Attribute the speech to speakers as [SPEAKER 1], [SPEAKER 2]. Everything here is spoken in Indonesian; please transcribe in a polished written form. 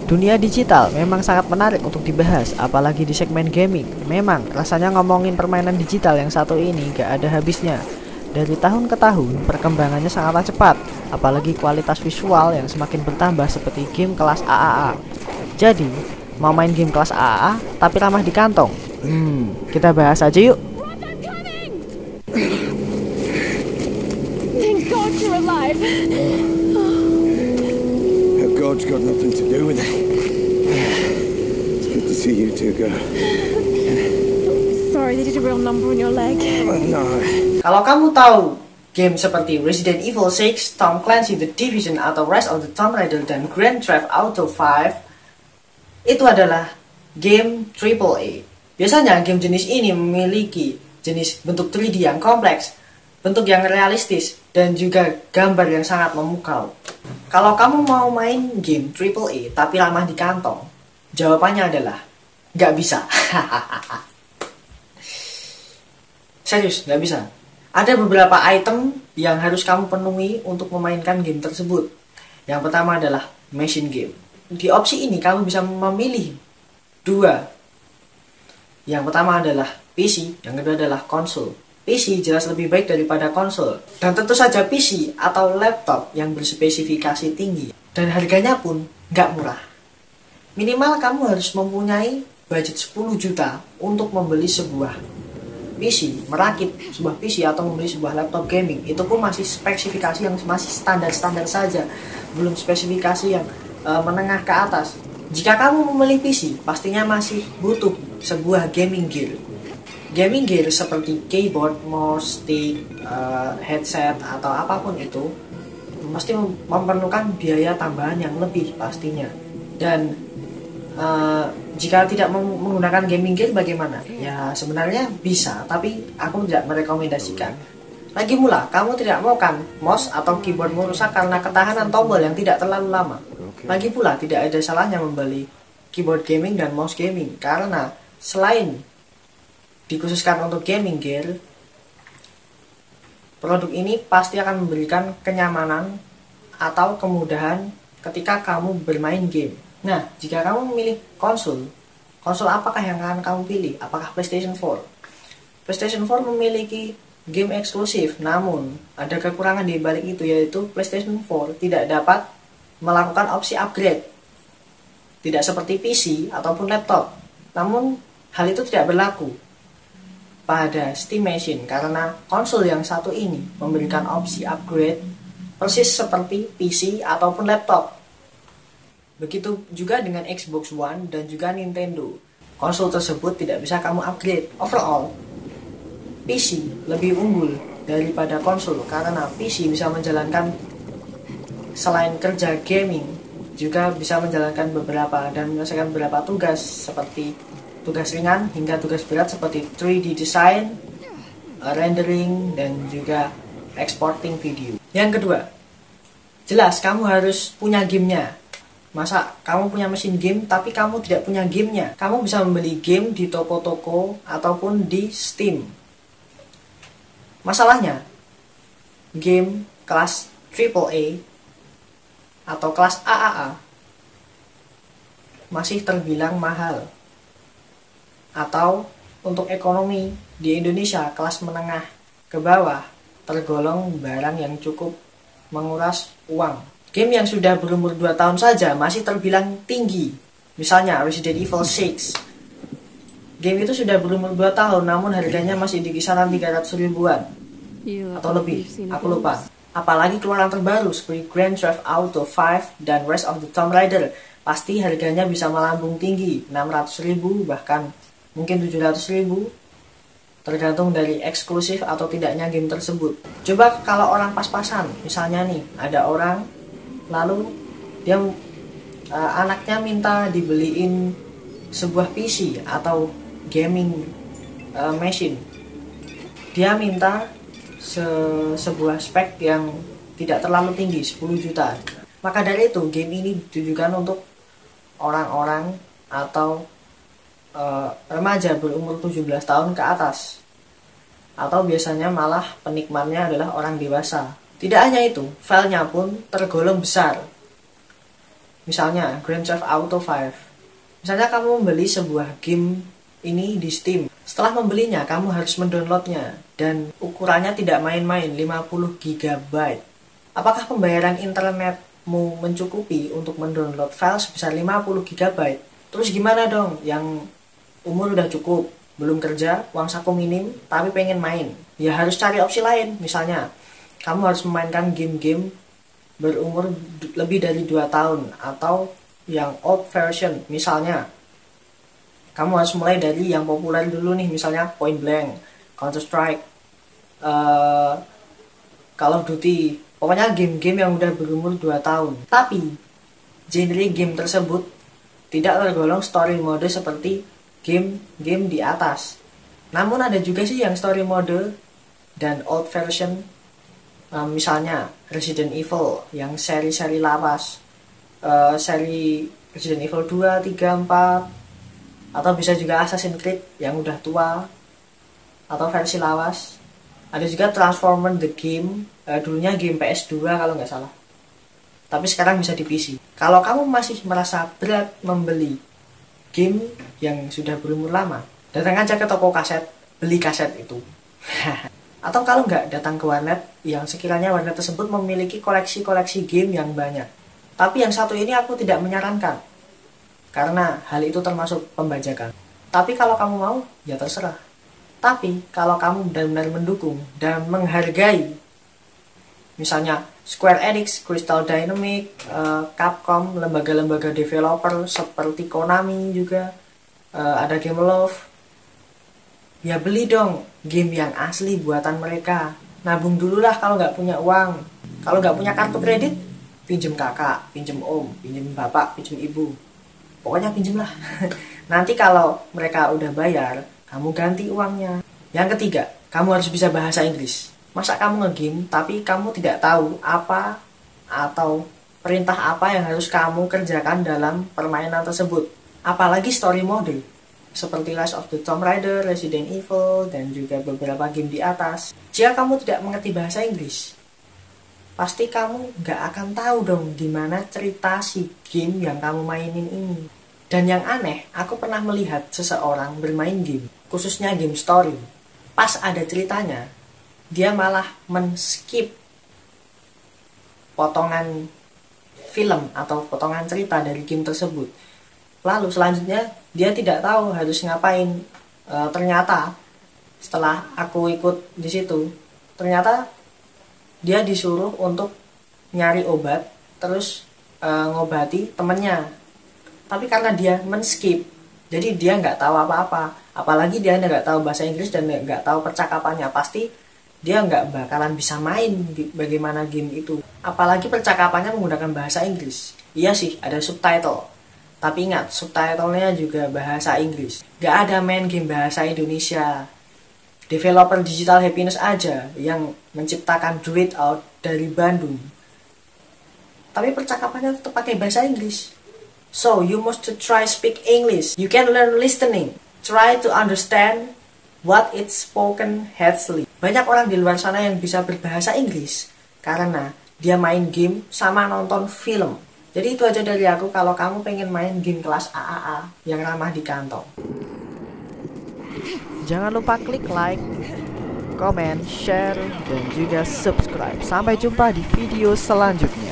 [SPEAKER 1] Dunia digital memang sangat menarik untuk dibahas, apalagi di segmen gaming. Memang rasanya ngomongin permainan digital yang satu ini gak ada habisnya. Dari tahun ke tahun, perkembangannya sangatlah cepat, apalagi kualitas visual yang semakin bertambah seperti game kelas AAA. Jadi, mau main game kelas AAA tapi ramah di kantong? Kita bahas aja yuk.
[SPEAKER 2] Thank God you're alive.
[SPEAKER 3] God's got nothing to do with it. It's good to see you two go.
[SPEAKER 2] Sorry, they did a real number on your leg.
[SPEAKER 3] No.
[SPEAKER 1] Kalau kamu tahu game seperti Resident Evil 6, Tom Clancy The Division, atau Rise of the Tomb Raider dan Grand Theft Auto 5, itu adalah game AAA. Biasanya game jenis ini memiliki jenis bentuk 3D yang kompleks, bentuk yang realistis, dan juga gambar yang sangat memukau. Kalau kamu mau main game AAA tapi ramah di kantong, jawabannya adalah nggak bisa. Serius, nggak bisa. Ada beberapa item yang harus kamu penuhi untuk memainkan game tersebut. Yang pertama adalah machine game. Di opsi ini kamu bisa memilih dua. Yang pertama adalah PC, yang kedua adalah konsol. PC jelas lebih baik daripada konsol. Dan tentu saja PC atau laptop yang berspesifikasi tinggi. Dan harganya pun nggak murah. Minimal kamu harus mempunyai budget 10 juta untuk membeli sebuah PC, merakit sebuah PC atau membeli sebuah laptop gaming. Itu pun masih spesifikasi yang masih standar-standar saja, belum spesifikasi yang menengah ke atas. Jika kamu memilih PC, pastinya masih butuh sebuah gaming gear. Gaming gear seperti keyboard, mouse, stick, headset, atau apapun itu pasti memerlukan biaya tambahan yang lebih pastinya. Dan jika tidak menggunakan gaming gear bagaimana? Ya sebenarnya bisa, tapi aku tidak merekomendasikan. Lagi pula, kamu tidak mau kan mouse atau keyboard merusak karena ketahanan tombol yang tidak terlalu lama. Lagi pula, tidak ada salahnya membeli keyboard gaming dan mouse gaming, karena selain dikhususkan untuk gaming gear, produk ini pasti akan memberikan kenyamanan atau kemudahan ketika kamu bermain game. Nah, jika kamu memilih konsol apakah yang akan kamu pilih? Apakah PlayStation 4? PlayStation 4 memiliki game eksklusif, namun ada kekurangan di balik itu, yaitu PlayStation 4 tidak dapat melakukan opsi upgrade. Tidak seperti PC ataupun laptop. Namun, hal itu tidak berlaku pada Steam Machine, karena konsol yang satu ini memberikan opsi upgrade persis seperti PC ataupun laptop. Begitu juga dengan Xbox One dan juga Nintendo. Konsol tersebut tidak bisa kamu upgrade. Overall, PC lebih unggul daripada konsol, karena PC bisa menjalankan selain kerja gaming, juga bisa menjalankan beberapa dan menyelesaikan beberapa tugas seperti tugas ringan hingga tugas berat seperti 3D design, rendering, dan juga exporting video. Yang kedua, jelas kamu harus punya gamenya. Masa kamu punya mesin game tapi kamu tidak punya gamenya? Kamu bisa membeli game di toko-toko ataupun di Steam. Masalahnya, game kelas AAA atau kelas AAA masih terbilang mahal. Atau untuk ekonomi di Indonesia kelas menengah ke bawah tergolong barang yang cukup menguras uang. Game yang sudah berumur 2 tahun saja masih terbilang tinggi. Misalnya Resident Evil 6. Game itu sudah berumur 2 tahun namun harganya masih di kisaran 300 ribuan atau lebih, aku lupa. Apalagi keluaran terbaru seperti Grand Theft Auto 5 dan Rise of the Tomb Raider, pasti harganya bisa melambung tinggi, 600 ribu bahkan mungkin 700 ribu, tergantung dari eksklusif atau tidaknya game tersebut. Coba kalau orang pas-pasan, misalnya nih, ada orang, lalu dia anaknya minta dibeliin sebuah PC atau gaming machine. Dia minta sebuah spek yang tidak terlalu tinggi, 10 juta. Maka dari itu, game ini ditujukan untuk orang-orang atau remaja berumur 17 tahun ke atas, atau biasanya malah penikmatnya adalah orang dewasa. Tidak hanya itu, filenya pun tergolong besar. Misalnya Grand Theft Auto 5. Misalnya kamu membeli sebuah game ini di Steam. Setelah membelinya, kamu harus mendownloadnya. Dan ukurannya tidak main-main, 50 GB. Apakah pembayaran internetmu mencukupi untuk mendownload file sebesar 50 GB? Terus gimana dong yang umur udah cukup, belum kerja, uang saku minim, tapi pengen main? Ya harus cari opsi lain. Misalnya, kamu harus memainkan game-game berumur lebih dari 2 tahun atau yang old version. Misalnya, kamu harus mulai dari yang populer dulu nih, misalnya Point Blank, Counter Strike, Call of Duty. Pokoknya game-game yang udah berumur 2 tahun. Tapi, genre game tersebut tidak tergolong story mode seperti game-game di atas. Namun ada juga sih yang story mode dan old version. Misalnya Resident Evil yang seri-seri lawas, seri Resident Evil 2, 3, 4, atau bisa juga Assassin's Creed yang udah tua atau versi lawas. Ada juga Transformers The Game, dulunya game PS2 kalau nggak salah, tapi sekarang bisa di PC. Kalau kamu masih merasa berat membeli game yang sudah berumur lama, datang aja ke toko kaset, beli kaset itu. Atau kalau nggak, datang ke warnet yang sekiranya warnet tersebut memiliki koleksi-koleksi game yang banyak. Tapi yang satu ini aku tidak menyarankan, karena hal itu termasuk pembajakan. Tapi kalau kamu mau, ya terserah. Tapi kalau kamu benar-benar mendukung dan menghargai, misalnya Square Enix, Crystal Dynamics, Capcom, lembaga-lembaga developer seperti Konami juga, ada Gameloft, ya beli dong game yang asli buatan mereka. Nabung dululah kalau nggak punya uang. Kalau nggak punya kartu kredit, pinjem kakak, pinjem om, pinjem bapak, pinjem ibu. Pokoknya pinjem lah. Nanti kalau mereka udah bayar, kamu ganti uangnya. Yang ketiga, kamu harus bisa bahasa Inggris. Masa kamu nge-game tapi kamu tidak tahu apa atau perintah apa yang harus kamu kerjakan dalam permainan tersebut. Apalagi story mode seperti Rise of the Tomb Raider, Resident Evil, dan juga beberapa game di atas. Jika kamu tidak mengerti bahasa Inggris, pasti kamu nggak akan tahu dong gimana cerita si game yang kamu mainin ini. Dan yang aneh, aku pernah melihat seseorang bermain game, khususnya game story. Pas ada ceritanya, dia malah men-skip potongan film atau potongan cerita dari game tersebut. Lalu selanjutnya dia tidak tahu harus ngapain. Ternyata setelah aku ikut di situ, ternyata dia disuruh untuk nyari obat, terus ngobati temennya. Tapi karena dia men-skip, jadi dia nggak tahu apa-apa. Apalagi dia nggak tahu bahasa Inggris dan nggak tahu percakapannya, pasti dia nggak bakalan bisa main bagaimana game itu. Apalagi percakapannya menggunakan bahasa Inggris. Iya sih, ada subtitle. Tapi ingat, subtitlenya juga bahasa Inggris. Nggak ada main game bahasa Indonesia. Developer Digital Happiness aja yang menciptakan Dread Out dari Bandung, tapi percakapannya tetap pakai bahasa Inggris. So, you must to try speak English. You can learn listening. Try to understand what it's spoken heavily. Banyak orang di luar sana yang bisa berbahasa Inggris karena dia main game sama nonton film. Jadi itu aja dari aku. Kalau kamu pengen main game kelas AAA yang ramah di kantong, jangan lupa klik like, comment, share, dan juga subscribe. Sampai jumpa di video selanjutnya.